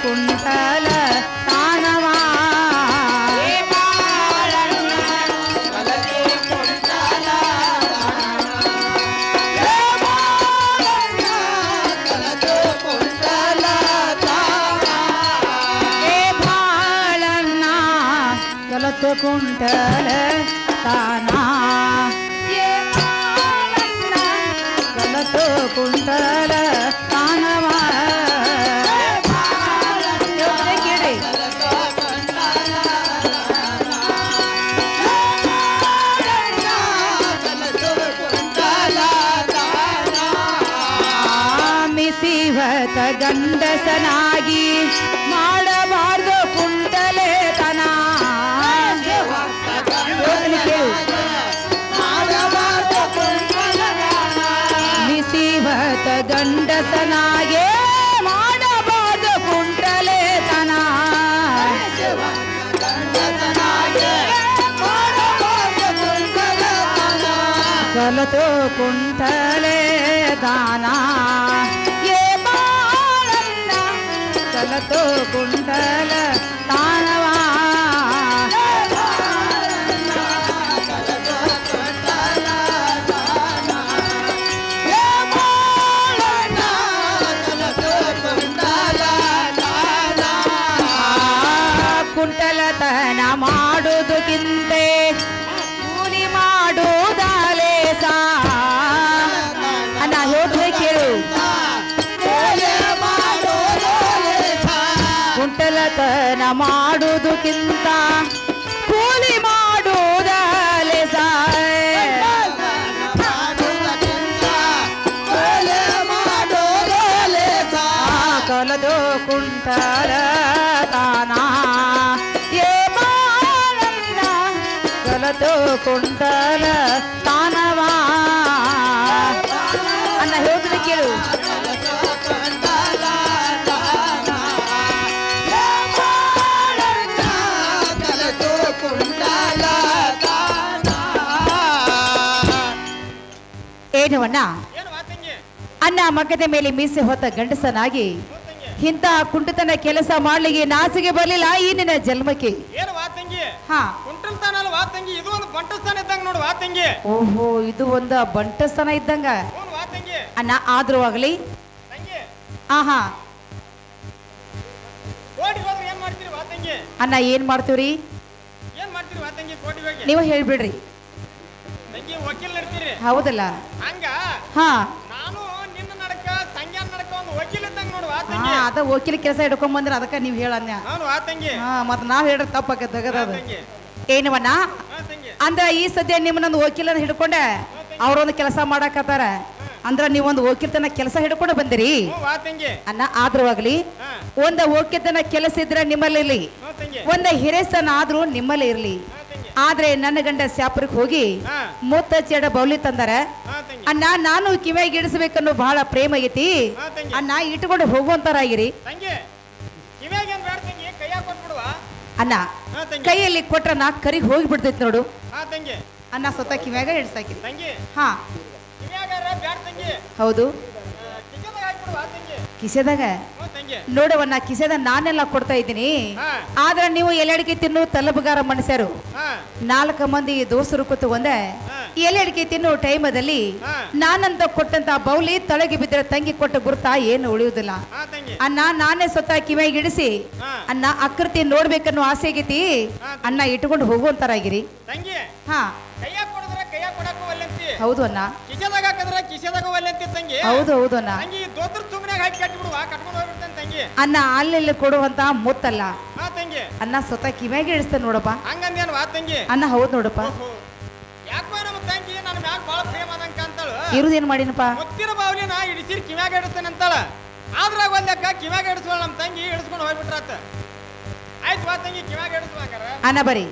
ಕುಂಟಲ ತಾನವ ಕುಂಟಲ ತಾನ ಕಲತು ಕುಂಟಲ ತಾನವ ಕೇಳಿ ಮಿಸಿವತ ಗಂಡಸನಾಗಿ ಮಾಡಬಾರ್ದು ಕುಂಟಲೆ ತನ ಮಿಸಿವತ ಗಂಡಸನಾಗೆ ಮಾಡಬಾರ್ದು ಕುಂಟಲೆ ತನ ಕಲತು ಕುಂಟಲೆ ದಾನ ಕಲತು ಕುಂಟಲ ತಾನವ ಕುಂಟಲತನ ಮಾಡುವುದಕ್ಕಿಂತೆ ಕೂಲಿ ಮಾಡುವುದಾಲೆ ಸಾ ಅಣ್ಣ ಹೋದ್ರೆ ಕೇಳು ಕುಂಟಲತನ ಮಾಡುವುದಕ್ಕಿಂತ ಕೂಲಿ ಮಾಡುವುದಾಲೆ ಸಾ ಕಲದು ಕುಂಟಲ ತಾನ ಕಲದು ಕುಂಟಲ ತಾನವ ಅಣ್ಣ ಹೇಳಿದ್ರೆ ಕೇಳು ಏನು ಅಣ್ಣ ಅಣ್ಣ ಮಗದ ಮೇಲೆ ಮೀಸೆ ಹೊತ್ತ ಗಂಡಸನಾಗಿ ಇಂಥ ಕುಂಟತನ ಕೆಲಸ ಮಾಡ್ಲಿಕ್ಕೆ ನಾಸಿಗೆ ಬರಲಿಲ್ಲ ಈ ನಿನ್ನ ಜನ್ಮಕ್ಕೆ ಓಹೋ ಇದು ಒಂದು ಬಂಟಸ್ಥಾನ ಇದ್ದಂಗ ಅಣ್ಣ ಆದ್ರೂ ಆಗ್ಲಿ ಆಹಾ ಅಣ್ಣ ಏನ್ ಮಾಡ್ತೀವ್ರಿ ನೀವು ಹೇಳ್ಬಿಡ್ರಿ ಹೌದಲ್ಲ ಹಾ ಅದ ವಕೀಲ ಕೆಲಸ ಹಿಡ್ಕೊಂಡ್ ಬಂದ್ರೆ ಅದಕ್ಕ ನೀವ್ ಹೇಳನ್ಯ ಮತ್ ನಾವ್ ಹೇಳ್ರ ತಪ್ಪಾಕದ ಏನವಣ್ಣ ಅಂದ್ರ ಈ ಸದ್ಯ ನಿಮ್ಮನ್ನೊಂದು ವಕೀಲನ ಹಿಡ್ಕೊಂಡೆ ಅವ್ರೊಂದು ಕೆಲಸ ಮಾಡಾಕತ್ತಾರ ಅಂದ್ರ ನೀವೊಂದು ವಕೀಲತನ ಕೆಲಸ ಹಿಡ್ಕೊಂಡು ಬಂದಿರಿ ಅನ್ನ ಆದ್ರವಾಗ್ಲಿ ಒಂದ ವಕೀಲತನ ಕೆಲಸ ಇದ್ರೆ ನಿಮ್ಮಲ್ಲಿ ಒಂದ ಹಿರೇಸ್ತನ ಆದ್ರೂ ನಿಮ್ಮಲ್ಲಿ ಇರ್ಲಿ ಆದ್ರೆ ನನ್ನ ಗಂಡ ಶಾಪುರಕ್ಕೆ ಹೋಗಿ ಮೂತ್ತ ಚೆಡ ಬೌಲಿ ತಂದಾರ ಅಣ್ಣ ನಾನು ಕಿವಿಯಾಗಿ ಇಡಿಸ್ಬೇಕನ್ನೋ ಬಹಳ ಪ್ರೇಮ ಐತಿ ಅಣ್ಣ ಇಟ್ಕೊಂಡು ಹೋಗುವಂತಾರಾಗಿರಿ ಅಣ್ಣ ಕೈಯಲ್ಲಿ ಕೊಟ್ರ ನಾ ಕರಿಗೆ ಹೋಗಿ ಬಿಡ್ತೈತಿ ನೋಡು ಅಣ್ಣ ಸ್ವತಃ ಕಿವಿಯಾಗ ಇಡಿಸಾಕಿರಿ ಹಾ ಹೌದು ಕಿಸೆದಾಗ ನೋಡವನ್ನ ಕಿಸೆದ ನಾನೆಲ್ಲ ಕೊಡ್ತಾ ಇದ್ದೀನಿ ಆದ್ರೆ ನೀವು ಎಲೆಡಿಕೆ ತಿನ್ನು ತಲಬಗಾರ ಮನುಷ್ಯರು 4 ಮಂದಿ ದೋಸ್ತರು ಕೂತು ಒಂದೇ ಎಲೆಡಿಕೆ ತಿನ್ನು ಟೈಮದಲ್ಲಿ ನಾನಂತ ಕೊಟ್ಟಂತ ಬೌಲಿ ತಳಗಿ ಬಿದ್ದರೆ ತಂಗಿ ಕೊಟ್ಟ ಗುರ್ತಾ ಏನು ಉಳಿಯುವುದಿಲ್ಲ ಅಣ್ಣ ನಾನೇ ಸ್ವತಃ ಕಿವಿಯಾಗಿ ಇಡಿಸಿ ಅಣ್ಣ ಆಕೃತಿ ನೋಡ್ಬೇಕನ್ನೋ ಆಸೆ ಆಗೈತಿ ಅಣ್ಣ ಇಟ್ಕೊಂಡು ಹೋಗುವಂತಾರಾಗಿರಿ ಹಾ ಹೌದು ಅಣ್ಣ ಹೌದು ಹೌದು ಅಣ್ಣ ಅಣ್ಣ ಅಲ್ಲಿ ಕೊಡುವಂತ ಮುತ್ತಲ್ಲ ಅಣ್ಣ ಸ್ವತಃ ಕಿವಿಯಾಗಿ ಇಡಿಸ್ತೇನೆ ನೋಡಪ್ಪ ಅಣ್ಣ ಹೌದು ನೋಡಪ್ಪ ಇರುದೇನ್ ಮಾಡಿನಪ್ಪ ಕಿವ್ಯಾಗ ಇಡಿಸ್ತೇನೆ ಅಂತಾಳ ಆದ್ರಾಗ ಒಂದಕ್ಕ ಕಿವ್ಯಾಗ ಇಡಿಸ್ಕೊಳ್ಳ ನಮ್ಮ ತಂಗಿ ಇಡಿಸ್ಕೊಂಡು ಹೋಗ್ಬಿಟ್ರಾತ ಆಯ್ತು ಬಾ ತಂಗಿ ಕಿವ್ಯಾಗ ಇಡಿಸ್ಬೇಕಾರ ಅಣ್ಣ ಬರೀ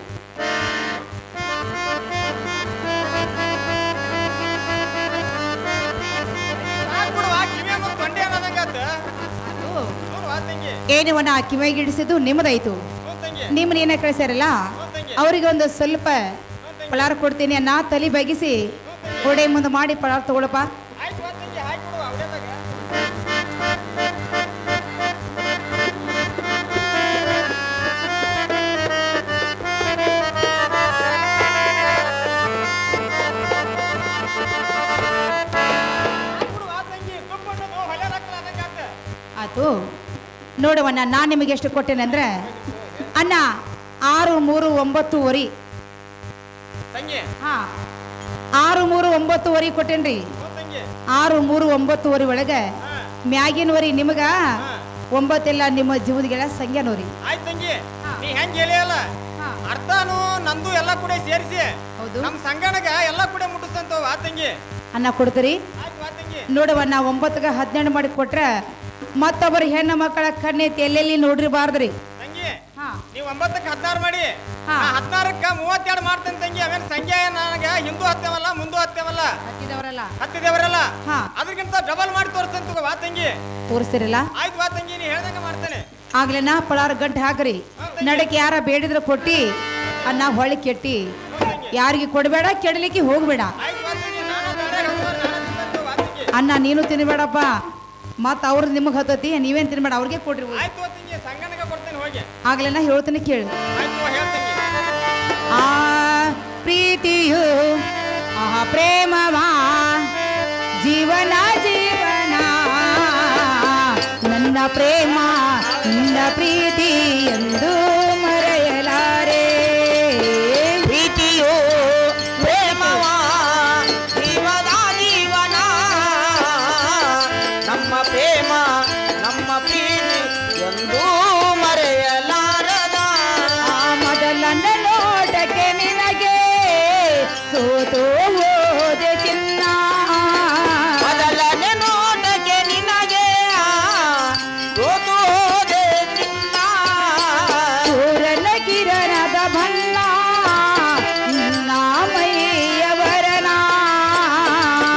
ಏನವನ್ನ ಕಿವಿಯಾಗಿ ಇಡಿಸಿದ್ದು ನಿಮ್ಮದಾಯ್ತು ನಿಮ್ಮನ್ನ ಏನ ಕಳಿಸ್ಯಾರಲ್ಲ ಅವ್ರಿಗೆ ಒಂದು ಸ್ವಲ್ಪ ಪಳಾರ ಕೊಡ್ತೀನಿ ನಾ ತಲೆ ಬಗ್ಗಿಸಿ ಗೋಡೆ ಮುಂದೆ ಮಾಡಿ ಪಳಾರ ತಗೊಳಪ್ಪ ಆತು ನೋಡವಣ್ಣ, ನಾನು ನಿಮಗೆ ಎಷ್ಟು ಕೊಟ್ಟೇನೆ ಅಂದ್ರೆ ಅಣ್ಣ 6, 3, 9 ವರಿ. ಹಾ 6, 3, 9 ವರಿ ಕೊಟ್ಟೇನ್ರಿ. 6, 3, 9 ವರಿ ಒಳಗೆ ಮ್ಯಾಗಿನ ವರಿ ನಿಮಗ 9 ಎಲ್ಲ ನಿಮ್ಮ ಜೀವನಗೆಲ್ಲ ಸಂಖ್ಯಾನೋರಿ. ಆಯ್ತು ತಂಗಿ, ನೀ ಹೆಂಗ್ ಹೇಳಿಯಲ್ಲ ಅರ್ಥನು ನಂದು ಎಲ್ಲ ಕೂಡ ಸೇರಿಸಿ ನಮ್ ಸಂಗಣಗ ಎಲ್ಲ ಕೂಡ ಮುಟ್ಟಿಸ್ತಂತವ ಆ ತಂಗಿ. ಅನ್ನ ಕೊಡ್ತೀರಿ ನೋಡವಣ್ಣ. 9ಗೆ 12 ಮಾಡಿ ಕೊಟ್ರೆ ಮತ್ತೊಬ್ಬರು ಹೆಣ್ಣು ಮಕ್ಕಳ ಕಣ್ಣೈತಿ ಎಲ್ಲೆಲ್ಲಿ ನೋಡಿರಬಾರ್ದ್ರಿ ತಂಗಿ. ನೀವು 9ಕ್ಕೆ 16 ಮಾಡಿ 16ಕ್ಕೆ 32 ಮಾಡ್ತೇನೆ ತಂಗಿ. ಆಮೇಲೆ ಸಂಖ್ಯೆ ನನಗೆ ಹಿಂದೂ ಹತ್ತೇವಲ್ಲ ಮುಂದೂ ಹತ್ತೇವಲ್ಲ ಹತ್ತಿದೇವರಲ್ಲ ಅದಕ್ಕಿಂತ ಡಬಲ್ ಮಾಡಿ ತೋರಿಸ್ತಂತ ವಾ ತಂಗಿ. ತೋರಿಸ್ತಿರಲ್ಲ? ಆಯ್ತು ವಾ ತಂಗಿ, ನೀ ಹೇಳ್ದಂಗ ಮಾಡ್ತೇನೆ. ಆಗ್ಲೇನಾ ಪಳಾರ ಗಂಟೆ ಹಾಕ್ರಿ. ನಡಕ್ಕೆ ಯಾರ ಬೇಡಿದ್ರೆ ಕೊಟ್ಟಿ ಅನ್ನ ಹೊಳ್ಳಿ ಕೆಟ್ಟಿ ಯಾರಿಗೆ ಕೊಡಬೇಡ, ಕೆಡಲಿಕ್ಕೆ ಹೋಗ್ಬೇಡ. ಅನ್ನ ನೀನು ತಿನ್ಬೇಡಪ್ಪ, ಮತ್ತ ಅವ್ರದ್ದು ನಿಮಗೆ ಹತ್ತತಿ, ನೀವೇನ್ ತಿನ್ಬೇಡ, ಅವ್ರಿಗೆ ಕೊಡ್ರಿ. ಆಗ್ಲೇನ ಹೇಳ್ತೀನಿ ಕೇಳಿ. ಆ ಪ್ರೀತಿಯು ಪ್ರೇಮವಾ ಜೀವನ ಜೀವನ, ನನ್ನ ಪ್ರೇಮ ನಿನ್ನ ಪ್ರೀತಿ ಎಂದು ಮರೆಯಲಾರೆ. ಪ್ರೀತಿಯು ಪ್ರೇಮವಾ ಜೀವನ ಜೀವನ, ನಮ್ಮ ಪ್ರೇಮ ನಮ್ಮ ಪ್ರೀತಿ ಎಂದು ಮರೆಯಲಾರದ. ಮೊದಲನ್ನ ನೋಟಕ್ಕೆ ನಿನಗೆ ಸೋತು ಹೋದೆ ಚಿನ್ನ, ಮೊದಲನೇ ನೋಟಕ್ಕೆ ನಿನಗೆ ಸೋತು ಹೋದೆ ಚಿನ್ನ. ಸೂರ್ಯನ ಕಿರಣದ ಬಣ್ಣ ನಿನ್ನ ಮೈಯವರನ,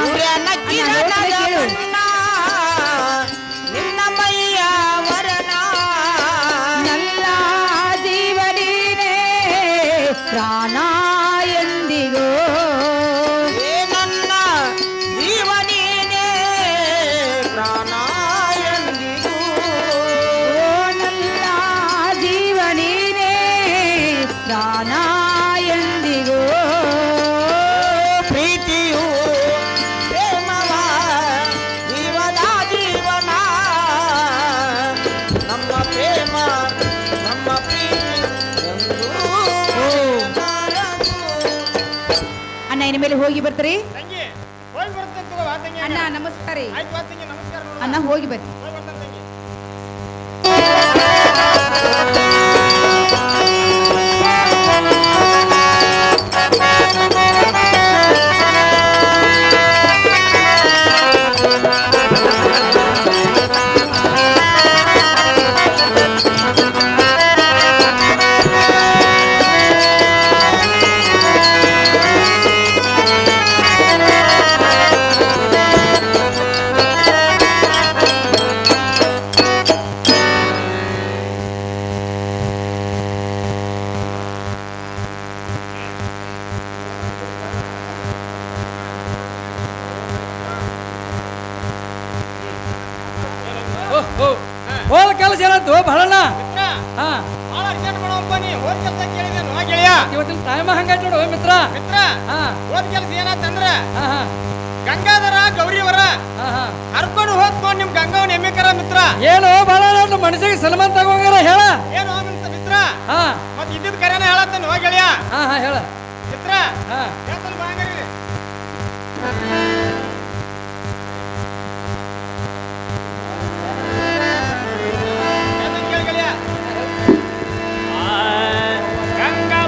ಸೂರ್ಯನ ಕಿರಣದ ಬಣ್ಣ ನಿನ್ನ ಮೈಯ ವರನ. ನನ್ನ ಜೀವನೀನೇ ಪ್ರಾಣ ಎಂದಿಗೋ, ಏ ನನ್ನ ಜೀವನೀನೇ ಪ್ರಾಣ ಎಂದಿಗೂ. ಓ ನನ್ನ ಜೀವನೀನೇ ಪ್ರಾಣ ಎಂದಿಗೋ. ಪ್ರೀತಿಯು ಪ್ರೇಮವ ಜೀವನ ಜೀವನ, ನಮ್ಮ ಪ್ರೇಮ ನಮ್ಮ ಪ್ರೀತಿ ಎಂದು ಮರೆಯಲಾರದು. ಅಣ್ಣ ಇನ್ನು ಮೇಲೆ ಹೋಗಿ ಬರ್ತೀರಿ? ತಂಗಿ ಹೋಗಿ ಬರ್ತೇನೆ ತಗೋ ವಾ ತಂಗಿ. ಅಣ್ಣ ನಮಸ್ಕಾರ ರೀ. ಆಯ್ತು ವಾ ತಂಗಿ, ನಮಸ್ಕಾರ. ಅಣ್ಣ ಹೋಗಿ ಬರ್ರಿ. ಹೋಗಿ ಬರ್ತೇನೆ ತಂಗಿ. ಹೋದ ಕೆಲಸ ಏನಂತು ಬಹಳಣ್ಣ? ಭಾಳ ಅರ್ಜೆಂಟ್ ಮಾಡಪ್ಪ, ನೀ ಹೋದ ಕೆಲಸ ಕೇಳಿದೇನು ಗೆಳೆಯ? ಇವತ್ತಿನ ಟೈಮ್ ಹಂಗಾಯ್ತು ನೋಡು ಮಿತ್ರ. ಹೋದ ಕೆಲಸ ಏನಾತಂದ್ರ ಗಂಗಾಧರ ಗೌರಿಯವರ ಕರ್ಕೊಂಡು ಹೋಗ್ಕೊಂಡು ನಿಮ್ ಗಂಗಾವನ್ ಎಮ್ಮಿಕರ ಮಿತ್ರ. ಏನು ಬಹಳ ಮನಸ್ಸಿಗೆ ಸಲ್ಮಾನ್ ತಗೋಂಗಾರ ಹೇಳ. ಏನು ಮಿತ್ರ? ಮತ್ ಇದ್ದಿದ್ ಕರೆನ ಹೇಳತ್ತೇನೆ ಹೋ ಗೆಳೆಯ. ಹೇಳ ಮಿತ್ರ. ಹೇಳ್ತಾನೆ ಬಾ ಹಂಗಾರಿ. ಗಂಗಾ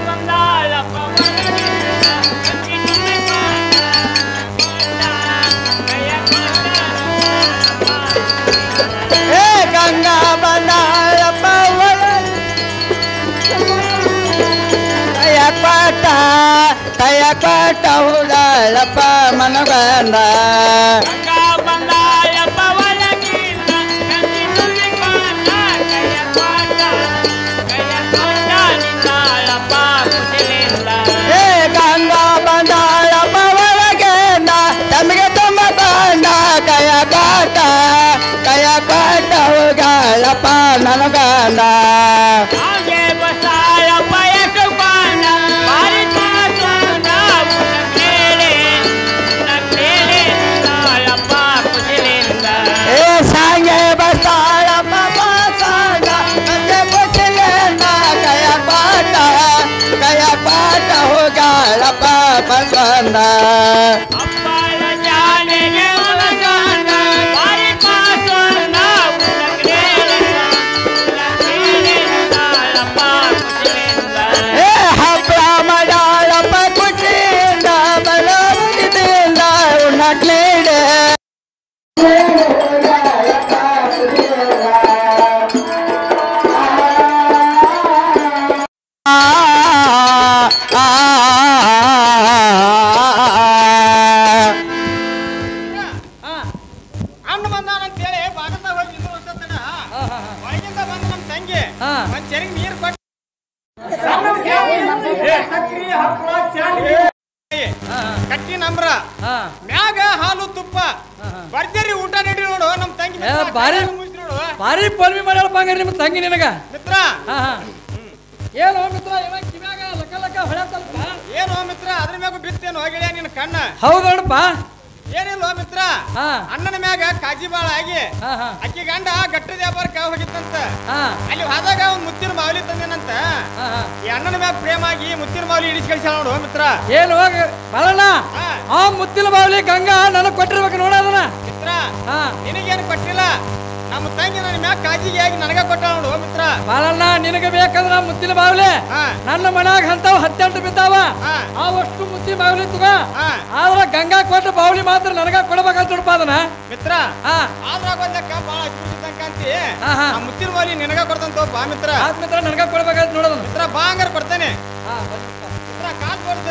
ಬಂದಾಳಪ್ಪ ಕಯ ಕೊಟ್ಟ ಹುಡಳಪ್ಪ ಮನಗಂಡ. ಗಂಗಾ ಬಂದಾಳಪ್ಪ ಒಳಗಿಂದ ಗಂಗಿ ನುಗ್ಗಿಕೊಂಡ ಕೈಯ ಕೊಟ್ಟ ನಿಂದಾಳಪ್ಪ ಕುಶಲಿಂದ. ಏ ಗಂಗಾ ಬಂದಾಳಪ್ಪ ಒಳಗಿಂದ ತಮಗೆ ತುಂಬ ಕಂಡ ಕಯ ಕೊಟ್ಟ ಹುಡಳಪ್ಪ ಮನಗಂಡ. ಹಾಗೆ ಬಸಾಳಪ್ಪ ಎಷ್ಟುಕೊಂಡ ಬಾರಿ ತಾಸಂದ ಮೇಲೆ ನಿಂದಾಳಪ್ಪ ಕುಶಲಿಂದ. ಏ ಸಾಂಗೆ ಬಸ್ತಾಳಪ್ಪ ತಂಗಿ ಹಾ. ಒಂದ್ ಚೆರಿಗೆ ನೀರ್ ಕೊಟ್ಟು ಕಟ್ಟಿ ನಂಬ್ರ ಮ್ಯಾಗ ಹಾಲು ತುಪ್ಪ ಬರ್ಜರಿ ಊಟ ನಡಿ ನೋಡು ನಮ್ ತಂಗಿ ಭಾರಿ ಪಲ್ವಿ ಮಾಡ್ಯಾಳಪ್ಪ ಹಂಗಾರೆ ನಿಮ್ಮ ತಂಗಿ ನಿನಗ ಮಿತ್ರ. ಏನು ಮಿತ್ರ ಇವಾಗ ಕಿವ್ಯಾಗ ಲಕ್ಕ ಲಕ್ಕ ಹೊಳ್ಯಾತಲ್ಪ ಏನು ಮಿತ್ರ ಅದ್ರ ಮ್ಯಾಗ ಬಿತ್ತೇನು ಗೆಳೆಯ ನಿನ್ನ ಕಣ್ಣ ಹೌದು ನೋಡಪ್ಪ ಏನಿಲ್ಲ ಮಿತ್ರ ಅಣ್ಣನ ಮ್ಯಾಗ ಕಾಜಿ ಬಾಳ ಆಗಿ ಅಕ್ಕಿ ಗಂಡ ಗಟ್ಟದ ವ್ಯಾಪಾರಕ್ಕೆ ಹೋಗಿತ್ತಂತ ಅಲ್ಲಿ ಹೋದಾಗ ಒಂದ್ ಮುತ್ತಿನ ಮಾವಲಿ ತಂದೇನಂತ ಈ ಅಣ್ಣನ ಮ್ಯಾಗ ಪ್ರೇಮ ಆಗಿ ಮುತ್ತಿನ ಮಾವಲಿ ಇಡಿಸಿ ಕಳಿಸ್ಯಾಳ ನೋಡು ಮಿತ್ರ. ಏನು ಹೋಗ ಬಲಣ್ಣ ಆ ಮುತ್ತಿನ ಬಾವಲಿ ಗಂಗಾ ನನಗ್ ಕೊಟ್ಟಿರ್ಬೇಕು ನೋಡೋದನ್ನ ಮಿತ್ರ. ನಿನಗೇನು ಕೊಟ್ಟಿಲ್ಲ ನಮ್ಮ ತಂಗಿ ನನ್ನ ಮ್ಯಾಗ ಕಾಜಿಗೆ ಆಗಿ ನನಗ ಕೊಟ್ಟಾಳ ನೋಡು ಮಿತ್ರ. ಬಾಳಣ್ಣ ನಿನಗೆ ಬೇಕಂದ್ರ ಮುತ್ತಿನ ಬಾವಲಿ ನನ್ನ ಮನ್ಯಾಗ ಅಂತವ್ 18 ಬಿದ್ದಾವ ಅವಷ್ಟು ಮುತ್ತಿನ ಬಾವಲಿ ತಗೋ. ಆದ್ರ ಗಂಗಾ ಕೊಟ್ಟ ಬಾವಲಿ ಮಾತ್ರ ನನಗ ಕೊಡಬೇಕಂತ ನೋಡಪ್ಪ ಅದನ್ನ ಮಿತ್ರ. ಆದ್ರಾಗ ಒಂದಕ್ಕ ಬಾಳ ಅಚ್ಚುಕಂತಿ ಮುತ್ತಿನ ಬಾವಲಿ ನಿನಗ ಕೊಡ್ತಂತ ಬಾ ಮಿತ್ರ. ಮಿತ್ರ ನನಗ ಕೊಡ್ಬೇಕಂತ ನೋಡೋದು ಮಿತ್ರ. ಬಾ ಹಂಗಾರ ಕೊಡ್ತೇನೆ ಮಿತ್ರ. ಕಾಲ್ ಕೊಡ್ಸ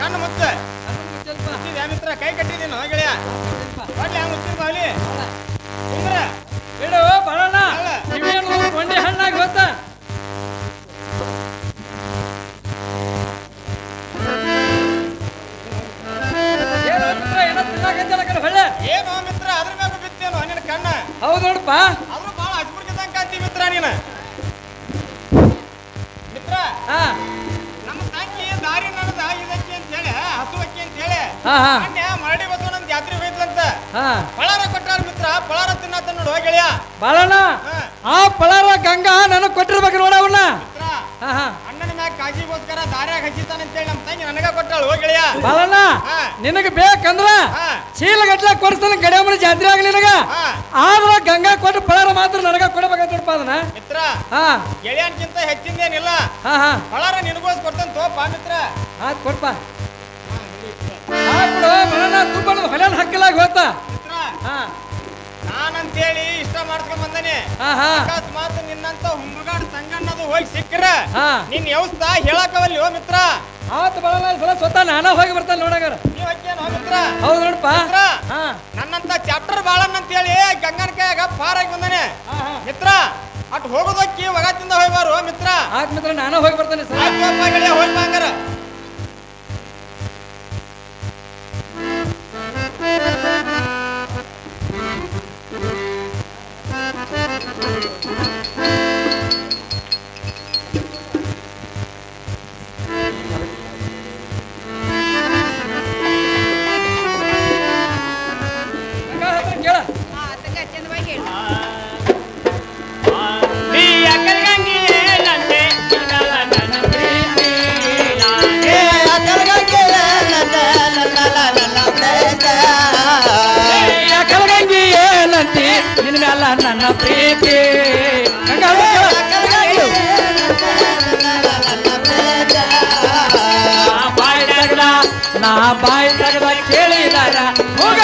ಕಣ್ಣು ಮುಚ್ಚ ಮಿತ್ರ. ಕೈ ಕಟ್ಟಿದೀನು ಗೆಳೆಯ ಕೊಡ್ಲಿ ಮುತ್ತಿನ ಬಾವಲಿ ಬಿಡು ಬರೋಣ. ನೀವೇನು ಕೊಂಡಿ ಹಣ್ಣಾಗಿ ಗೊತ್ತ ಏನು ಮಿತ್ರ ಅದ್ರ ಮ್ಯಾಗ ಬಿತ್ತೇನು ನಿನ್ನ ಕಣ್ಣ. ಹೌದು ನೋಡಪ್ಪ ಆದ್ರೂ ಬಾಳ ಹಚ್ಬಿಡ್ಕಿದಂಗ ಕಾಂತಿ ಮಿತ್ರ ನೀನು ಮಿತ್ರ. ನಮ್ಮ ತಂಗಿ ದಾರಿ ನಡೆದ ಇದಕ್ಕೆ ಅಂತ ಹೇಳಿ ಹಸುವಕ್ಕಿ ಅಂತ ಹೇಳಿ ಮೊನ್ನೆ ಮರಡಿ ಬಸವಣ್ಣನ ಜಾತ್ರೆ ಹೋಯ್ತಂತ ಪಳಾರ ಕೊಟ್ಟಾರ ಮಿತ್ರ. ಪಳಾರ ತಿನ್ನತ್ತ ನೋಡು ಗೆಳೆಯ ಬಾಳಣ್ಣ. ಆ ಪಳಾರ ಗಂಗಾ ನನಗ್ ಕೊಟ್ಟಿರ್ಬೇಕು ನೋಡವನ್ನ ಮಿತ್ರ. ಅಣ್ಣನ ಮ್ಯಾಗ ಕಾಜಿಗೋಸ್ಕರ ದಾರ್ಯಾಗ ಹಚ್ಚಿತಾನ ಅಂತ ಹೇಳಿ ನಮ್ಮ ತಂಗಿ ನನಗ ಕೊಟ್ಟಾಳು ಗೆಳೆಯ. ಬಾಳಣ್ಣ ನಿನಗ ಬೇಕಂದ್ರ ಚೀಲ ಗಟ್ಲ ಕೊಡ್ತಾನ ಗಡಿಯಮ್ಮನ ಜಾತ್ರೆ ಆಗ್ಲಿ ನಿನಗ. ಆದ್ರ ಗಂಗಾ ಕೊಟ್ಟ ಪಳಾರ ಮಾತ್ರ ನನಗ ಕೊಡಬೇಕಂತ ನೋಡಪ್ಪ ಅದನ್ನ ಮಿತ್ರ. ಗೆಳೆಯನ್ಕಿಂತ ಹೆಚ್ಚಿಂದೇನಿಲ್ಲ ಪಳಾರ ನಿನಗೋಸ್ ಕೊಡ್ತಾನ ತೋಪ ಮಿತ್ರ. ಆತ್ ಕೊಡ್ಪ ಬಿಡು ಬರೋಣ. ತುಂಬಾ ಹೊಲೆನ ಹಕ್ಕಲಾಗಿ ಹೋತ ಮಿತ್ರ. ನಾನಂತೇಳಿ ಇಷ್ಟ ಮಾಡ್ಕೊಂಡ್ ಬಂದನೆ. ಅಕಸ್ಮಾತ್ ನಿನ್ನಂತ ಹುಂಬಗಾಡ್ ಸಂಗಣ್ಣದು ಹೋಗಿ ಸಿಕ್ಕ್ರ ನಿನ್ ವ್ಯವಸ್ಥಾ ಹೇಳಕವಲ್ಲಿ ಓ ಮಿತ್ರ. ಆತ್ ಬರೋಣ ಸ್ವತಃ ನಾನ ಹೋಗಿ ಬರ್ತಾನೆ ನೋಡಗಾರ. ನೀವ್ ಹಚ್ಚೇನೋ ಮಿತ್ರ. ಹೌದು ನೋಡಪ್ಪ. ನನ್ನಂತ ಚಾಪ್ಟರ್ ಬಾಳನ್ ಅಂತೇಳಿ ಗಂಗನ ಕೈಯಾಗ ಪಾರಾಗಿ ಬಂದನೆ ಮಿತ್ರ. ಅಟ್ ಹೋಗೋದಕ್ಕಿ ಒಗತ್ತಿಂದ ಹೋಗ್ಬಾರು ಮಿತ್ರ. ಆತ್ ಮಿತ್ರ ನಾನು ಹೋಗಿ ಬರ್ತಾನೆ ಹೋಗಿ ಬಂಗಾರ. ಕೇಳ ಕಲಗಂಗಿ ಏನಂತಿ ನಿನ್ನ ಮ್ಯಾಲ ನನ್ನ ಪ್ರೀತಿ. ನಾ ಬಾಯಿ ತಗದ ಕೇಳಿದಾರ ಹೋಗ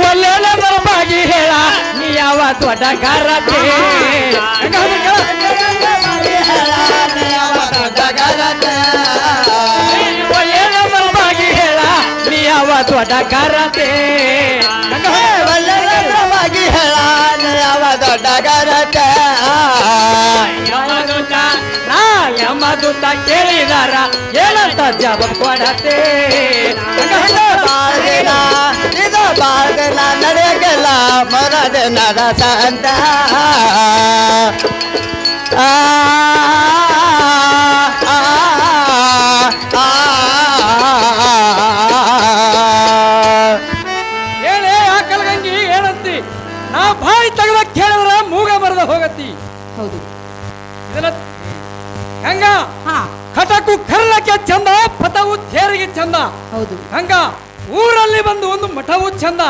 ಒಲ್ಲೆಲ್ಲ ಬರಬಾಗಿ ಹೇಳ ನೀ ಯಾವ ದೊಡ್ಡ ಗಾರತಿ. ಒಲ್ಲೆಲ್ಲ ಬರಬಾಗಿ ಹೇಳ ನೀ ಯಾವ ದೊಡ್ಡ ಗಾರತಿ. ಒಳ್ಳೆವಾಗಿ ಹೇಳ ಯಾವ ದೊಡ್ಡ ಗರತೆ. ನಾ ಯಮದೂತ ಕೇಳಿದಾರ ಏನಂತ ಜವಾಬ್ ಕೊಡತೆ. ಬಾಳ್ದಿನ ಇದು ಬಾಳ್ದಿನ ನಡೆಯಲ್ಲ ಮರದ ನಡ ಸಂತ. ಹೇಳೇ ಆ ಕಲಗಂಗಿ ಏನಂತಿ ನಾ ಬಾಯಿ ತೆಗೆದ ಕೇಳಿದ್ರ ಮೂಗ ಬರದ ಹೋಗತ್ತಿ. ಹೌದು ಇದನ್ನ ಹಂಗ ಕಟಕು ಕರ್ಲಕ್ಕೆ ಚಂದ ಪಥವು ತೇರಿಗೆ ಚಂದ. ಹೌದು ಹಂಗ ಊರಲ್ಲಿ ಬಂದು ಒಂದು ಮಠವು ಚಂದ.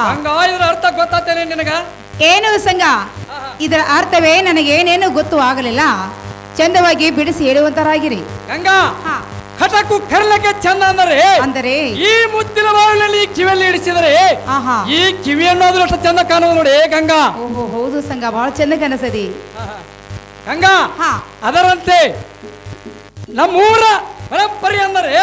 ಹಂಗ ಇದ್ರ ಅರ್ಥ ಗೊತ್ತಾಗ್ತೇನೆ ನಿನಗ ಏನು ಸಂಗ? ಇದರ ಅರ್ಥವೇ ನನಗೇನೇನು ಗೊತ್ತು ಆಗಲಿಲ್ಲ. ಚಂದವಾಗಿ ಬಿಡಿಸಿ ಹೇಳುವಂತರಾಗಿರಿ. ಗಂಗಾ ಕಟಕು ಕರ್ಲಕ್ಕೆ ಚಂದ ಅಂದರೆ ಈ ಮುತ್ತಿನ ಬಾವಿನಲ್ಲಿ ಕಿವಿಯಲ್ಲಿ ಇಡಿಸಿದರೆ ಈ ಕಿವಿ ಅನ್ನೋದ್ರ ಅಷ್ಟು ಚಂದ ಕಾಣೋದು ನೋಡಿ ಗಂಗಾ. ಓಹೋ ಹೌದು ಸಂಗ, ಬಹಳ ಚಂದ ಕನಸದಿ ಗಂಗಾ. ಅದರಂತೆ ನಮ್ಮೂರ ಪರಂಪರೆ ಅಂದರೆ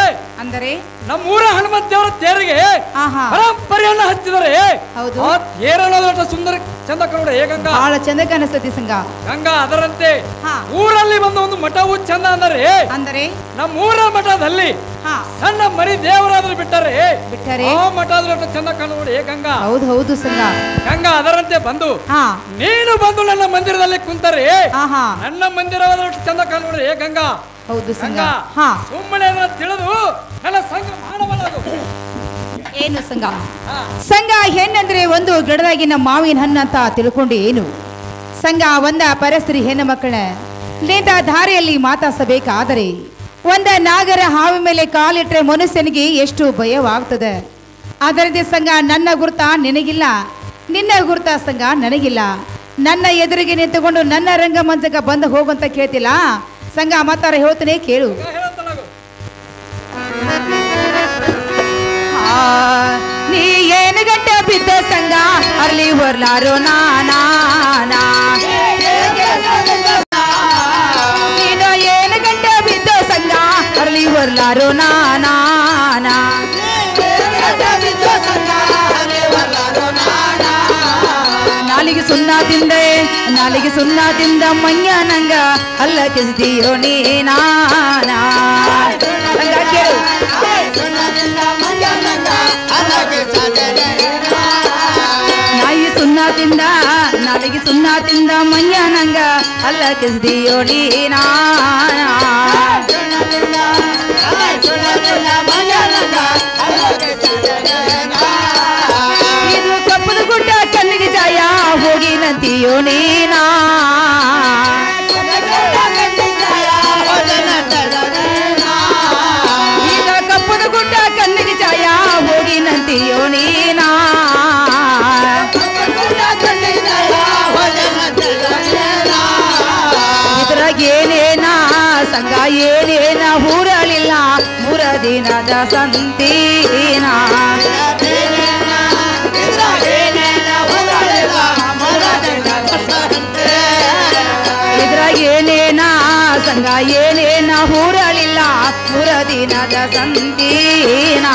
ನಮ್ಮೂರ ಹನುಮಂತ ದೇವರ ತೇರಿಗೆ ಆಹಾ. ಪರಂಪರೆಯನ್ನ ಹಚ್ಚಿದರೆ ಹೌದು. ಆ ತೇರನ್ನೋದಷ್ಟು ಸುಂದರ ಚಂದ ಕನ್ನಡ ಏ ಗಂಗಾ ಬಹಳ ಚಂದ ಕಾಣಿಸ್ತತಿ ಸಂಘ. ಗಂಗಾ ಅದರಂತೆ ಹಾ. ಊರಲ್ಲಿ ಬಂದ ಒಂದು ಮಠವು ಚಂದ ಅಂದರೆ ನಮ್ಮೂರ ಮಠದಲ್ಲಿ ಹಾ ಸಣ್ಣ ಮರಿ ದೇವರಾದ್ರು ಬಿಟ್ಟರೆ ಬಿಟ್ಟರೆ ಆ ಮಠಾದ್ರಷ್ಟು ಚಂದ ಕಾಣುವುದು ಏ ಗಂಗಾ. ಹೌದು ಹೌದು ಸಂಘ. ಗಂಗಾ ಅದರಂತೆ ಬಂದು ಹಾ ನೀನು ಬಂದು ನನ್ನ ಮಂದಿರದಲ್ಲಿ ಕುಂತರೆ ಆಹಾ ನನ್ನ ಮಂದಿರವಾದಷ್ಟು ಚಂದ ಕಾಣುವುದು ಏ ಗಂಗಾ. ಹೌದು ಸಂಘ. ಗಂಗಾ ಹಾ ಸುಮ್ಮನೆ ಅದನ್ನ ತಿಳಿದು ನನ್ನ ಸಂಘ ಮಾಡಬಲ್ಲದು. ಏನು ಸಂಘ? ಸಂಘ ಹೆಣ್ಣಂದ್ರೆ ಒಂದು ಗಿಡದಾಗಿನ ಮಾವಿನ ಹಣ್ಣು ಅಂತ ತಿಳ್ಕೊಂಡು ಏನು ಸಂಘ? ಒಂದ ಪರಸ್ತ್ರೀ ಹೆಣ್ಣು ಮಕ್ಕಳ ನಿಂತ ದಾರಿಯಲ್ಲಿ ಮಾತಾಸಬೇಕಾದರೆ ಒಂದ ನಾಗರ ಹಾವಿ ಮೇಲೆ ಕಾಲಿಟ್ರೆ ಮನುಷ್ಯನಿಗೆ ಎಷ್ಟು ಭಯವಾಗ್ತದೆ. ಅದರಂತೆ ಸಂಘ ನನ್ನ ಗುರುತ ನಿನಗಿಲ್ಲ, ನಿನ್ನ ಗುರುತ ಸಂಘ ನನಗಿಲ್ಲ. ನನ್ನ ಎದುರಿಗೆ ನಿಂತುಕೊಂಡು ನನ್ನ ರಂಗಮಂಚಕ ಬಂದು ಹೋಗಂತ ಕೇಳ್ತಿಲ್ಲ ಸಂಘ. ಮಾತಾರ ಹೇಳ್ತೇನೆ ಕೇಳು. ನೀ ಏನು ಗಂಟ ಬಿದ್ದ ಸಂಘ ಅರ್ಲಿ ಹೊರ್ಲಾರೋ ನಾನಾ ನೀನು ಏನು ಗಂಟ ಬಿದ್ದ ಸಂಘ ಅರ್ಲಿ ಹೊರ್ಲಾರೋ ನಾನಾ ನಾಲಿಗೆ ಸುಣ್ಣದಿಂದ ಮಯ್ಯ ನಂಗ ಅಲ್ಲ ಕೆಸ್ದಿಯೋ ನೀನಾ ಕೇಳು. ನಾಲಿಗೆ ಸುಣ್ಣದಿಂದ ಮಯ್ಯ ನಂಗ ಅಲ್ಲ ಕೆಸ್ದಿಯೋ ನೀನಾ ಇದು ಕಪ್ಪದ ಗುಡ್ಡ ಕಲ್ಲಿಗೆ ಜಾಯ ಹೋಗಿ ನಂತಿಯೋ ನೀನಾ ಈಗ ಕಪ್ಪದ ಗುಡ್ಡ ಕಲ್ಲಿಗೆ ಜಾಯ ಹೋಗಿ ನಂತಿಯೋ ನೀನಾ ಇದ್ರಾಗೇನೇನ ಸಂಘ ಏನೇನ ಊರಲಿಲ್ಲ 3 ದಿನದ ಸಂತೀನ ಇದ್ರಾಗೇನೇನ ಸಂಘ ಏನೇನ ಊರಲಿಲ್ಲ 3 ದಿನದ ಸಂತೀನ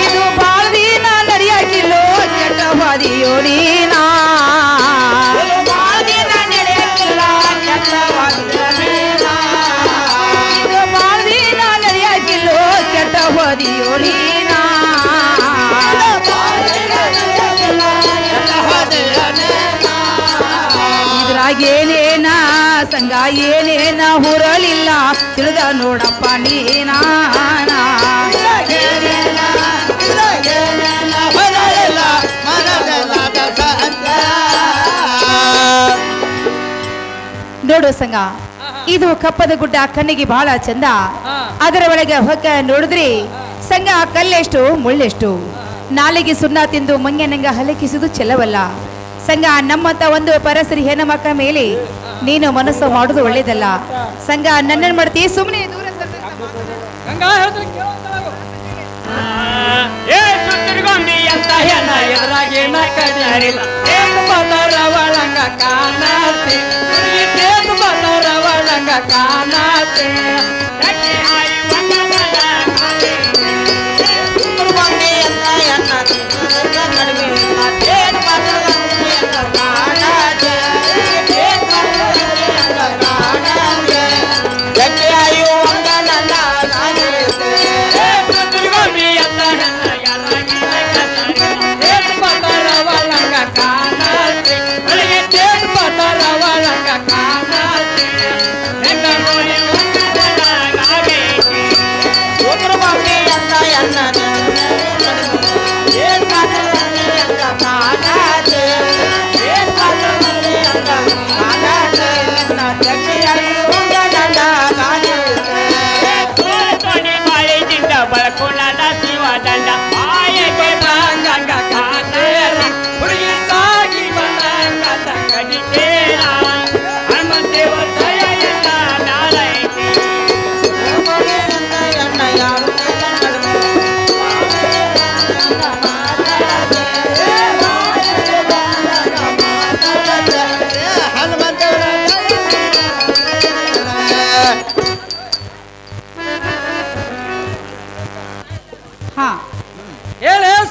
ಇದು ಬಾಳ ದಿನ ನಡೆಯಾಕಿಲ್ಲೋ ಕೆಟ್ಟವಾದಿಯೋ ನೀನಾ ಇದು ಬಾಳ ದಿನ ನಡೆಯಾಕಿಲ್ಲೋ ಕೆಟ್ಟವಾದಿಯೋ ನೀನಾ ಇದ್ರಾಗೇನೇನ ಸಂಘ ಏನೇನ ಹುರಲಿಲ್ಲ ತಿಳಿದ ನೋಡಪ್ಪ ನೀನಾ ನೋಡು ಸಂಘ, ಇದು ಕಪ್ಪದ ಗುಡ್ಡ ಕಣ್ಣಿಗೆ ಬಹಳ ಚಂದ. ಅದರ ಒಳಗೆ ಹೊಕ್ಕ ನೋಡಿದ್ರಿ ಸಂಘ ಕಲ್ಲೆಷ್ಟು ಮುಳ್ಳೆಷ್ಟು. ನಾಲಿಗೆ ಸುಣ್ಣ ತಿಂದು ಮಂಗ್ಯನಂಗ ಹಲಕಿಸುವುದು ಚೆಲವಲ್ಲ ಸಂಘ. ನಮ್ಮಂತ ಒಂದು ಪರಸರಿ ಹೆಣ್ಣು ಮಕ್ಕ ಮೇಲೆ ನೀನು ಮನಸ್ಸು ಮಾಡುದು ಒಳ್ಳೇದಲ್ಲ ಸಂಘ. ನನ್ನನ್ನು ಮಾಡ್ತೀವಿ ಸುಮ್ಮನೆ ದೂರ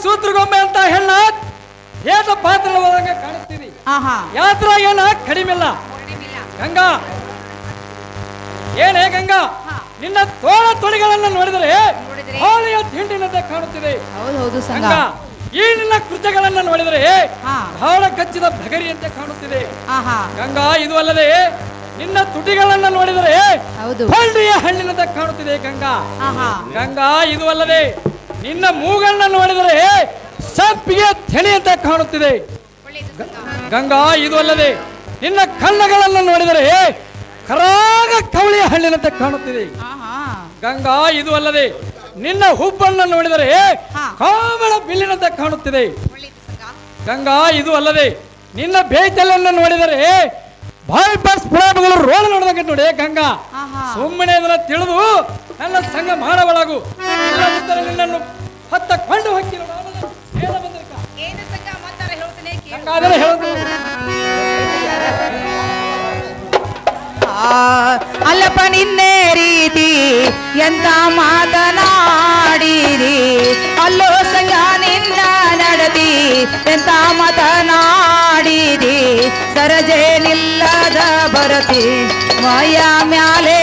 ಸೂತ್ರಗೊಮ್ಮೆ ಅಂತ ಹೆಣ್ಣ ಏತ ಪಾತ್ರ ಒಳಗೆ ಕಾಣಿಸ್ತೀವಿ. ಯಾತ್ರ ಏನ ಕಡಿಮೆಲ್ಲ ಗಂಗಾ. ಏನೇ ಗಂಗಾ, ನಿನ್ನ ತೋಳ ತೊಳಿಗಳನ್ನು ನೋಡಿದರೆ ಹೋಳಿಯ ತಿಂಡಿನಂತೆ ಕಾಣುತ್ತಿದೆ. ಗಂಗಾ, ಈ ನಿನ್ನ ಕೃತ್ಯಗಳನ್ನು ನೋಡಿದರೆ ಬಹಳ ಕಚ್ಚಿದ ಭಗರಿಯಂತೆ ಕಾಣುತ್ತಿದೆ. ಗಂಗಾ, ಇದು ಅಲ್ಲದೆ ನಿನ್ನ ತುಟಿಗಳನ್ನು ನೋಡಿದರೆ ಹೊಳ್ಳಿಯ ಹಣ್ಣಿನಂತೆ ಕಾಣುತ್ತಿದೆ. ಗಂಗಾ ಗಂಗಾ, ಇದು ಅಲ್ಲದೆ ನಿನ್ನ ಮೂಗನ್ನ ನೋಡಿದರೆ ಸಂಪಿಗೆ ತೆನೆಯಂತೆ ಕಾಣುತ್ತಿದೆ. ಗಂಗಾ, ಇದು ಅಲ್ಲದೆ ನಿನ್ನ ಕಣ್ಣುಗಳನ್ನು ನೋಡಿದರೆ ಕರಾಗ ಕವಳಿಯ ಹಣ್ಣಿನಂತೆ ಕಾಣುತ್ತಿದೆ. ಗಂಗಾ, ಇದು ಅಲ್ಲದೆ ನಿನ್ನ ಹುಬ್ಬನ್ನು ನೋಡಿದರೆ ಕಾಮಳ ಬಿಲ್ಲಿನಂತೆ ಕಾಣುತ್ತಿದೆ. ಗಂಗಾ, ಇದು ಅಲ್ಲದೆ ನಿನ್ನ ಬೇತಲನ್ನು ನೋಡಿದರೆ ಬಾಯ್ಪಾಸ್ ಪುರಾಣಗಳು ರೋಣ ನೋಡಿದಂಗೆ ನೋಡಿ. ಗಂಗಾ, ಸುಮ್ಮನೆ ಅದನ್ನು ತಿಳಿದು ನನ್ನ ಸಂಘ ಮಾಡಬಾಳಗು. ನಿನ್ನನ್ನು ಹತ್ತಕೊಂಡು ಹಾಕಿ ಅಲ್ಲಪ್ಪ ನಿನ್ನೆ ರೀತಿ ಎಂತ ಮಾತನಾಡಿರಿ, ಅಲ್ಲೋ ಸಂಗ ನಿನ್ನ ನಡದಿ ಎಂತ ಮಾತನಾಡಿರಿ, ಸರಜೆ ನಿಲ್ಲದ ಬರತಿ ಮಯ ಮ್ಯಾಲೆ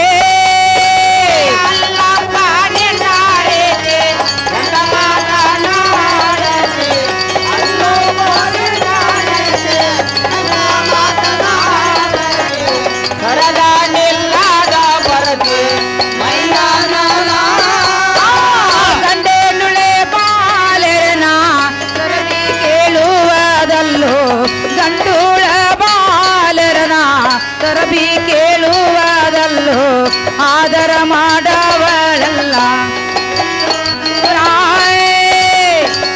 ತರಬಿ ಕೇಳುವುದಲ್ಲೋ ಆದರ ಮಾಡವಳಲ್ಲ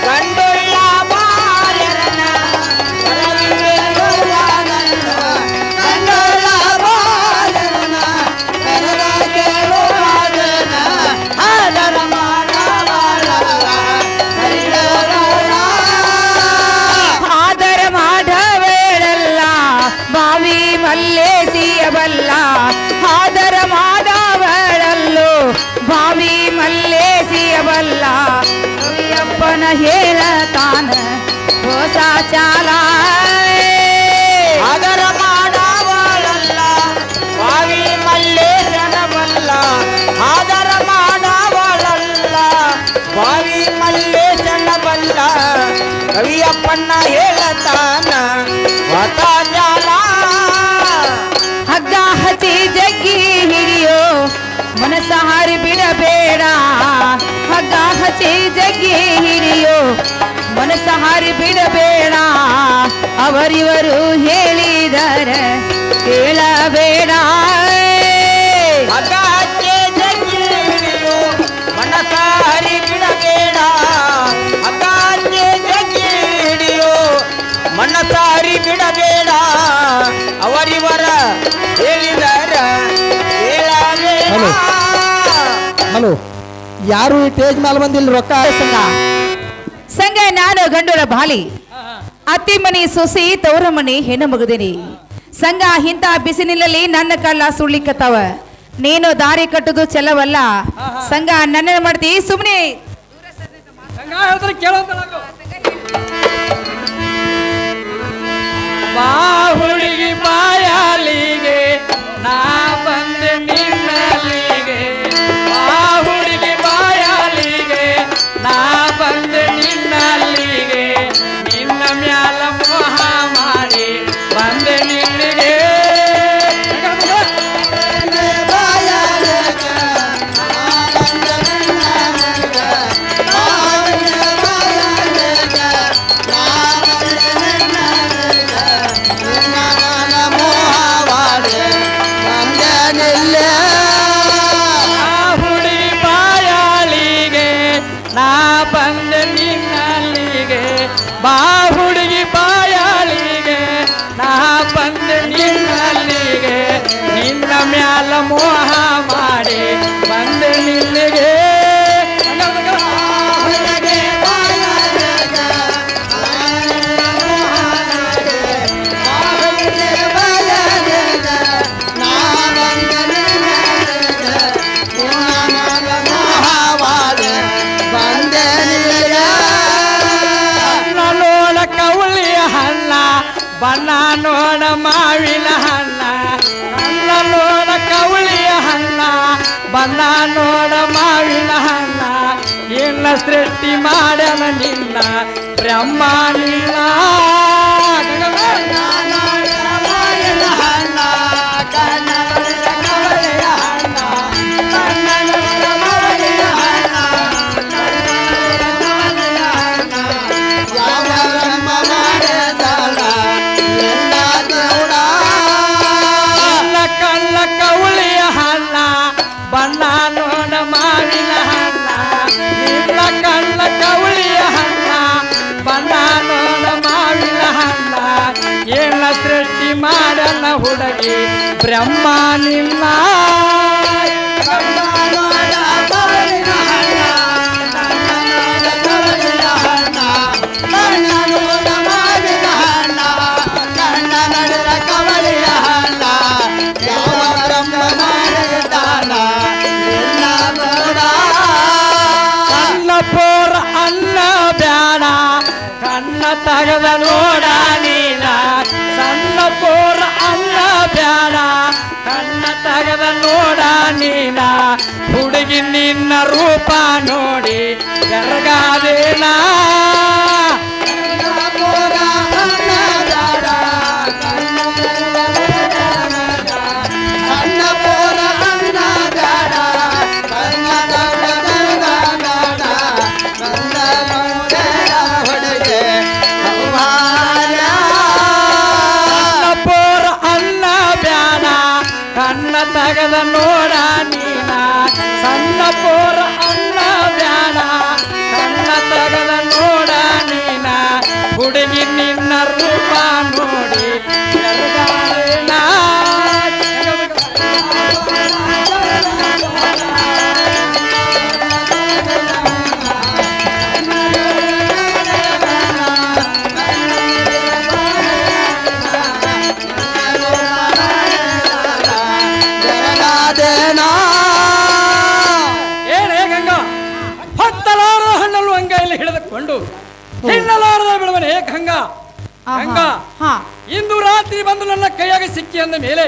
ಗಂಡುಳ್ಳ ಬಾಲರನ ತರಬಿ ಕೇಳುವುದಲ್ಲೋ ಗಂಡುಳ್ಳ ಬಾಲರನ ತರಬಿ ಕೇಳುವುದನ್ನ ಆದರ ಮಾಡವಳಲ್ಲ ಆದರ ಮಾಡವಳಲ್ಲ ಬಾವಿ ಮಲ್ಲೇಸಿಯಬಲ್ಲ ಆದರ ಮಾಡವಳಲ್ಲೋ ಬಾವಿ ಮಲ್ಲೇಸಿಯಬಲ್ಲ ಅಪ್ಪನ ಹೇಳತಾನ ಹೊಸ ಚಾಲ ಆದರ ಮಾಡವಳಲ್ಲ ಬಾವಿ ಮಲ್ಲೇಶನವಲ್ಲ ಆದರ ಮಾಡವಳಲ್ಲ ಬಾವಿ ಮಲ್ಲೇಶನವಲ್ಲ ಕವಿಯಪ್ಪನ ಹೇಳತಾನ ಹೊಸ ಚಾಲ ಹಗ್ಗ ಹಚ್ಚಿ ಜಗ್ಗಿ ಹಿಡಿಯೋ ಮನಸ್ಸ ಹಾರಿ ಬಿಡಬೇಡ, ಹಗ್ಗ ಹಚ್ಚಿ ಜಗ್ಗಿ ಹಿಡಿಯೋ ಮನಸ್ಸ ಹಾರಿ ಬಿಡಬೇಡ, ಅವರಿವರು ಹೇಳಿದರೆ ಕೇಳಬೇಡ. ಹಗ್ಗ ಹಚ್ಚಿ ಜಗ್ಗಿ ಹಿಡಿಯೋ ಮನಸ್ಸ ಹಾರಿ ಬಿಡಬೇಡ, ಹಗ್ಗ ಹಚ್ಚಿ ಜಗ್ಗಿ ಹಿಡಿಯೋ ಮನಸ್ಸ ಹಾರಿ ಬಿಡಬೇಡ, ಅವರಿವರ ಹೇಳಿದರ ಕೇಳಬೇಡ. ಹಲೋ, ಯಾರು ಈ ಟೇಜ್ ಮೇಲೆ ಬಂದಿಲ್ಲ ರೊಕ್ಕ ಸಂಘ ನಾನು ಗಂಡುಳ ಬಾಲಿ ಅತ್ತಿ ಮನಿ ಸೊಸಿ ತವರ ಮನಿ ಹೆಣ್ಣು ಮಗದಿನಿ ಸಂಘ ಇಂಥ ಬಿಸಿಲಿನಲ್ಲಿ ನನ್ನ ಕಳ್ಳ ಸುಳ್ಳಿಕತ್ತವ, ನೀನು ದಾರಿ ಕಟ್ಟುದು ಚೆಲ್ಲವಲ್ಲ ಸಂಘ ನನ್ನ ಮಾಡ್ತಿ ಸುಮ್ಮನೆ ಬಾ ಹುಡುಗಿ ಬಾಯಾಲಿಗೆ ನಾ ಬಂದೆ ನಿನ್ನಲ್ಲಿಗೆ, ಬಾ ಹುಡುಗಿ ಬಾಯಾಲಿಗೆ ನಾ ಬಂದೆ ನಿನ್ನಲ್ಲಿಗೆ, ನಿನ್ನ ಮ್ಯಾಲ ಮೋಹ ಮಾಡಿ ಬಂದೆ ನಿನ್ನಿಗೆ. ಬಾ ಹುಡುಗಿ ಬಾಯಾಳಿಗೆ ನಾ ಬಂದೆ ನಿನ್ನಲ್ಲಿಗೆ, ನಿನ್ನ ಮ್ಯಾಲ ಮೋಹ ಮಾಡಿ ಬಂದೆ ನಿಲ್ಲಿಗೆ. ನೋಡ ಮಾವಿನ ಹಣ್ಣ ಕಣ್ಣ ನೋಡ ಕವಳಿಯ ಹಣ್ಣ ಬಣ್ಣ ನೋಡ ಮಾವಿನ ಹಣ್ಣ ಎಲ್ಲ ಸೃಷ್ಟಿ ಮಾಡ್ಯಾನ ನಿನ್ನ ಬ್ರಹ್ಮ ನಿನ್ನ ಸೃಷ್ಟಿ ಮಾಡನ ಹುಡುಗಿ ಬ್ರಹ್ಮ ನಿನ್ನ ಅನ್ನಪೋರ ಅನ್ನ ಬ್ಯಾಡ ಕಣ್ಣ ತಗದ ನೋಡ ನೀನ ಸಣ್ಣ ಪೋರ ಅನ್ನ ಬ್ಯಾಡ ಕಣ್ಣ ತಗದ ನೋಡ ನೀನ ಹುಡುಗಿ ನಿನ್ನ ರೂಪ ನೋಡಿ ಜರಗಾದೇನಾ ತಗದ ನೋಡ ನೀನ ಸಣ್ಣ ಪೋರ ಅನ್ನ ಬ್ಯಾಡ ಕಣ್ಣ ತಗದ ನೋಡ ನೀನ ಹುಡುಗಿ ನಿನ್ನ ರೂಪ ನೋಡಿ ಹಿಡಿದುಕೊಂಡು ತಿನ್ನಲಾರದ ಬಿಡುವನೆ ಗಂಗಾ ಗಂಗಾ ಇಂದು ರಾತ್ರಿ ಬಂದು ನನ್ನ ಕೈಯಾಗ ಸಿಕ್ಕಿ ಅಂದ ಮೇಲೆ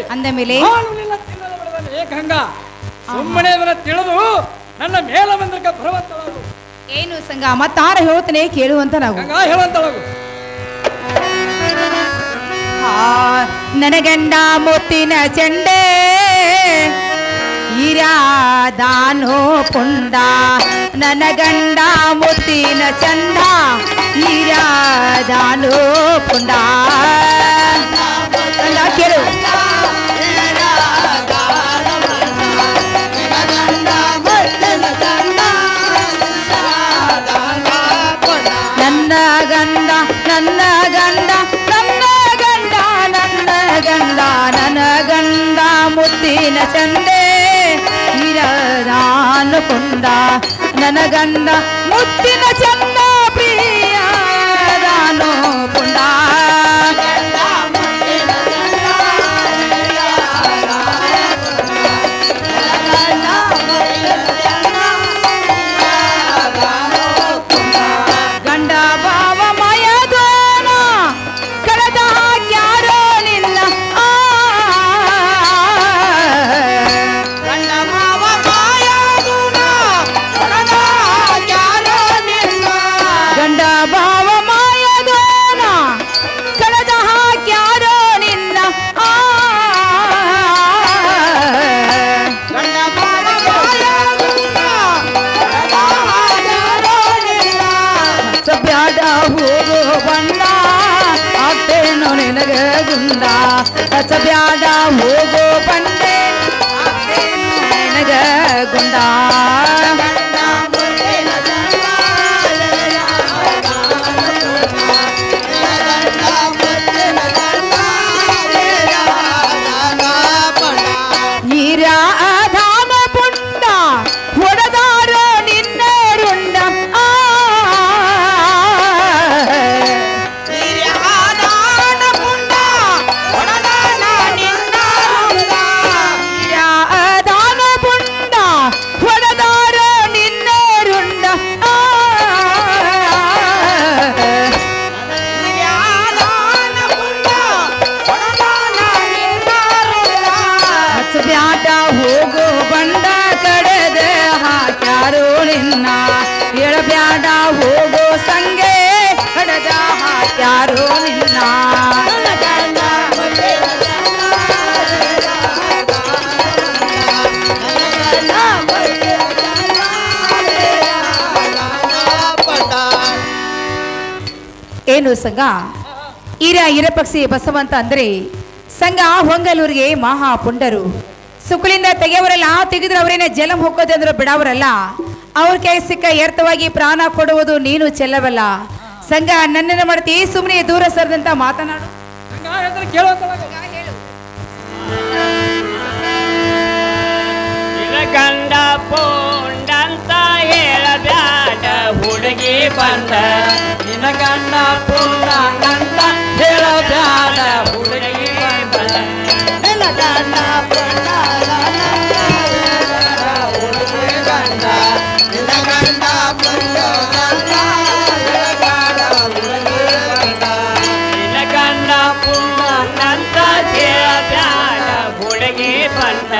ಗಂಗಾ ಸುಮ್ಮನೆ ಅದನ್ನ ತಿಳಿದು ನನ್ನ ಮೇಲ ಬಂದ್ರಕ ಬರುವಂತಳಾಗು ಏನು ಸಂಗ ಮತ್ತಾರ ಹೇಳ್ತಾನೆ ಕೇಳುವಂತ ನಾವು ಗಂಗಾ ಹೇಳುವಂತಳಾಗು ನನಗಂಡ ಮುತ್ತಿನ ಚೆಂಡೆ ಇರಾದಾನೋ ಪುಂಡ ನನಗಂಡ ಮುತ್ತಿನ ಚಂದ ಇರಾದಾನೋ ಪುಂಡ ಕೇಳು ನನ್ನ ಗಂಡ ನನ್ನ ಗಂಡ ನನ್ನ ಗಂಡ ನನ್ನ ಗಂಡ ನನ್ನ ಗಂಡ ಮುತ್ತಿನ ಚಂದೆ ಇರದಾನು ಪುಂಡ ನನ್ನ ಗಂಡ ಮುತ್ತಿನ ಚಂದ ಪ್ರಿಯದಾನು ಪುಂಡ ಗಂಡ ಭಾವ ಮಯದೋನ ಕಳೆದ ಹಾಕ್ಯಾರೋ ನಿನ್ನ ಗಂಡ ಭಾವ ಮಾಯದೋನ ಕಳೆದ ಹಾಕ್ಯಾರೋ ನಿನ್ನ ಬ್ಯಾಡ ಹೋಗೋ ಬಣ್ಣ ಆಗ್ತೇನೋ ನಿನಗ ಗುಂಡ ಬ್ಯಾಡ ಹೋಗೋ ಬಂಡೆ ನಿನಗ ಗುಂಡ ಹೊಡೆದ ಏನು ಸಂಘ ಇರಪಕ್ಷಿ ಬಸವಂತ ಅಂದ್ರೆ ಸಂಘ ಹೊಂಗಲೂರಿಗೆ ಮಹಾ ಪುಂಡರು ಸುಕುಲಿಂದ ತೆಗೆಯವರಲ್ಲ ತೆಗೆದ್ರೆ ಅವರೇನೆ ಜಲಂ ಹೋಗೋದೆ ಅಂದ್ರೆ ಬಿಡವರಲ್ಲ ಅವ್ರ ಕೈ ಸಿಕ್ಕ ಎರ್ತವಾಗಿ ಪ್ರಾಣ ಕೊಡುವುದು ನೀನು ಚೆಲ್ಲವಲ್ಲ ಸಂಘ ನನ್ನನ್ನು ಮಾಡ್ತಿ ಸುಮ್ಮನೆ ದೂರ ಸರದಂತ ಮಾತನಾಡು ಗಂಡ ಪುಂಡಂತ ಹೇಳಬ್ಯಾಡ ಹುಡುಗಿ ಬಂದ ನಿನ ಗಂಡ ಪುಂಡಂತ ಹೇಳಬ್ಯಾಡ ಹುಡುಗಿ ಬಂದ ನಿನ ಗಂಡ ಪೂರ್ಣಂತ ಹೇಳಬ್ಯಾಡ ಹುಡುಗಿ ಬಂದ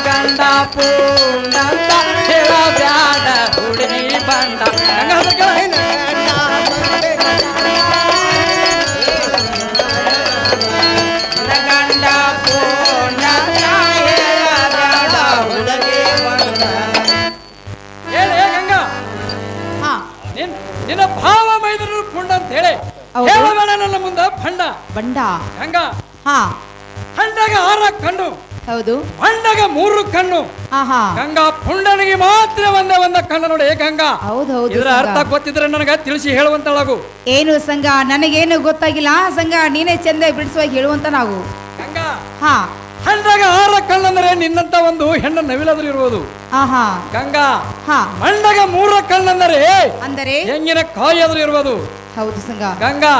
ಗಂಡ ಪೂರ್ಣಂತ ಹೇಳಬ್ಯಾಡ ಹುಡುಗಿ ಬಂದ ಹೇಳಿ ಗಂಗಾ ನಿನ್ನ ಭಾವ ಮೈದರು ಪುಂಡ ಅಂತ ಹೇಳಿ ಹೇಳಬೇಡ ನನ್ನ ಮುಂದ ಬಂಡ ಬಂಡ ಗಂಗಾ ಹಂಡಾಗ 6 ಕಣ್ಣು ಹೌದು ಬಂಡಗ 3 ಕಣ್ಣು ಗಂಗಾ ಪುಂಡನಿಗೆ ಮಾತ್ರ ಒಂದ ಕಣ್ಣು ನೋಡಿ ಗಂಗಾ ಹೌದೌದು ಇದರ ಅರ್ಥ ಗೊತ್ತಿದ್ರೆ ನನಗ ತಿಳಿಸಿ ಹೇಳುವಂತಳಾಗು ಏನು ಸಂಘ ನನಗೇನು ಗೊತ್ತಾಗಿಲ್ಲ ಸಂಘ ನೀನೇ ಚಂದ ಬಿಡಿಸುವಾಗಿ ಹೇಳುವಂತ ನಾವು ಗಂಗಾ ಹಂಡಾಗ 6 ಕಣ್ಣಂದ್ರೆ ನಿನ್ನಂತ ಒಂದು ಹೆಣ್ಣು ನವಿಲಾದ್ರೂ ಇರುವುದು ಗಂಗಾ ಮಂಡಗ 3 ಕಣ್ಣಂದರೆ ಅಂದರೆ ಹೆಂಗಿನ ಕಾಯಾದ್ರೂ ಇರುವುದು ಹೌದು ಸಂಘ ಗಂಗಾ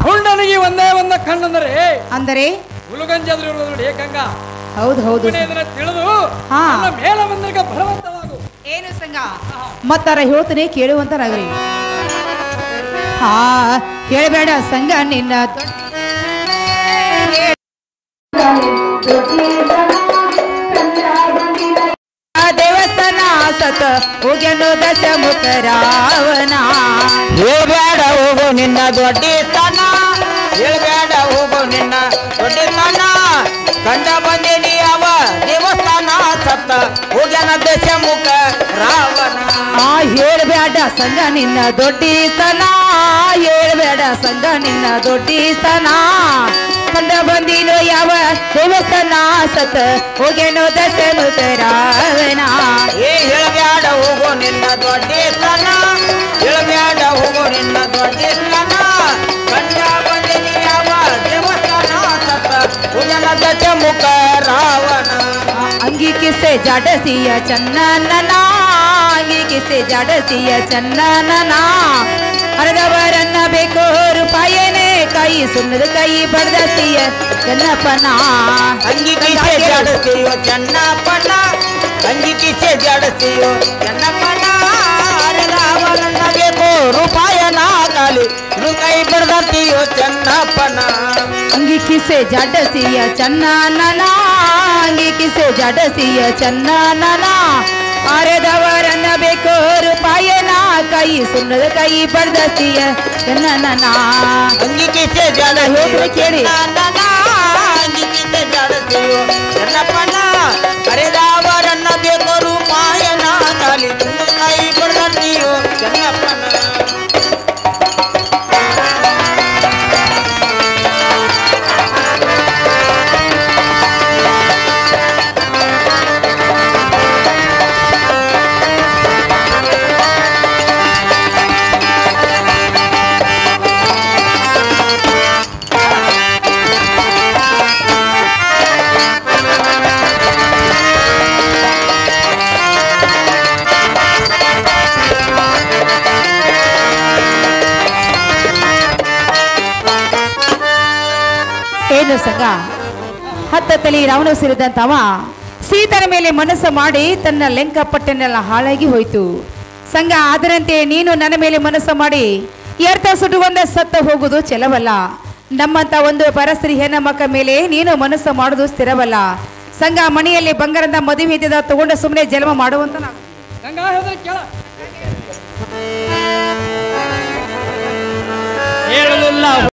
ಪುಂಡನಿಗೆ ಒಂದ ಕಣ್ಣಂದರೆ ಅಂದರೆ ಹುಲುಗಂಜಾದ್ರೂ ಇರುವುದು ನೋಡಿ ಗಂಗಾ ಹೌದು ಹೌದು ತಿಳಿದು ಮೇಲ ಬಂದಾಗ ಬಲವಂತವಾಗು ಏನು ಸಂಘ ಮತ್ತಾರ ಹೇಳ್ತಾನೆ ಕೇಳುವಂತ ನಗರಿ ಕೇಳಬೇಡ ಸಂಘ ನಿನ್ನ ದೇವಸ್ಥಾನ ಸತ ಹೋಗ್ಯನು ದಶಮುಖ ರಾವಣ ಹೇಳ್ಬೇಡ ಹೋಗು ನಿನ್ನ ದೊಡ್ಡಿತನ ಹೇಳ್ಬೇಡ ಹೋಗು ನಿನ್ನ ದೊಡ್ಡಿತನ ಕಂಡ ಬಂದಿನಿ ಅವ ದೇವಸ್ಥಾನ ಸತ್ತ ಹೋಗ್ಯನ ದಶಮುಖ ರಾವಣ ಹೇಳ್ಬೇಡ ಸಂಘ ನಿನ್ನ ದೊಡ್ಡಿತನ ಹೇಳ್ಬೇಡ ಸಂಘ ನಿನ್ನ ದೊಡ್ಡಿತನ ಕಂಡ ಬಂದಿನೋ ಯಾವ ದೇವಸ್ಥಾನ ಸತ ಹೋಗ್ಯನೋ ದಶಮುಖ ರಾವಣ ಹೇಳ್ಬೇಡ ಹೋಗು ನಿನ್ನ ದೊಡ್ಡಿತನ ಹೇಳ್ಬೇಡ ಹೋಗು ನಿನ್ನ ದೊಡ್ಡಿತನ ಕಂಡ ಬಂದಿನಿ ಯಾವ ದೇವಸ್ಥಾನ ಸತ್ತ ಹೋಗ್ಯನ ದಶಮುಖ ರಾವಣ ಅಂಗಿ ಕಿಸೆ ಜಾಡಸಿಯ ಚನ್ನನ ಅಂಗಿ ಕಿಸೆ ಜಾಡಸಿಯ ಚನ್ನನ ಅರ್ಧವರನ್ನ ಬೇಕು ರೂಪಾಯನೇ ಕೈ ಸುಣ್ಣದ ಕೈ ಬಡ್ದಸಿಯ ಚೆನ್ನಪ್ಪನ ಅಂಗಿ ಕಿಸೆ ಜಾಡಸಿಯೋ ಚೆನ್ನಪ್ಪನ ಅಂಗಿ ಕಿಸೆ ಜಾಡಸಿಯೋ ಚೆನ್ನಪ್ಪನ ಅರ್ಧವರನ್ನ ಬೇಕು ರೂಪಾಯನ ಕಾಲಿ ಕೈ ಬಡ್ದಸಿಯೋ ಚೆನ್ನಪ್ಪನ ಅಂಗಿ ಕಿಸೆ ಜಾಡಸಿಯ ಚನ್ನನ ಅಂಗಿ ಕಿಸೆ ಜಾಡಸಿಯ ಚನ್ನನ ಅರೆದವರನ್ನ ಬೇಕು ರೂಪಾಯನ ಕೈ ಸುಣ್ಣದ ಕೈ ಬಡ್ದಸಿಯ ಚನ್ನನ ಅಂಗಿ ಕಿಸೆ ಜಾಡ ಕೇಳಿ ಅಂಗಿ ಕಿಸೆ ಜಾಡಸಿಯೋ ಚೆನ್ನಪ್ಪನ ಅರೆದವರನ್ನ ಬೇಕು ರೂಪಾಯನ ಕಾಲಿ ಕೈ ಬಡ್ದಸಿಯೋ ಚೆನ್ನಪ್ಪನ ಏನು ಸಂಗ ಹತ್ತಲ್ಲಿ ರಾವಣ ಸೇರಿದಂತವ ಸೀತನ ಮೇಲೆ ಮನಸ್ಸು ಮಾಡಿ ತನ್ನ ಲೆಂಕಪಟ್ಟನ್ನೆಲ್ಲ ಹಾಳಾಗಿ ಹೋಯ್ತು ಸಂಗ. ಅದರಂತೆ ನೀನು ನನ್ನ ಮೇಲೆ ಮನಸ್ಸು ಮಾಡಿ ಎರ್ತ ಸುಟ್ಟುಕೊಂಡ ಸತ್ತ ಹೋಗುವುದು ಚೆಲವಲ್ಲ. ನಮ್ಮಂತ ಒಂದು ಪರಸ್ತ್ರೀ ಹೆಣ್ಣ ಮಕ್ಕ ಮೇಲೆ ನೀನು ಮನಸ್ಸು ಮಾಡುವುದು ಸ್ಥಿರವಲ್ಲ ಸಂಗ. ಮನೆಯಲ್ಲಿ ಬಂಗಾರದ ಮದುವೆ ಇದ್ದ ತಗೊಂಡ ಸುಮ್ಮನೆ ಜನ್ಮ ಮಾಡುವಂತ ಹೇಳಲಿಲ್ಲ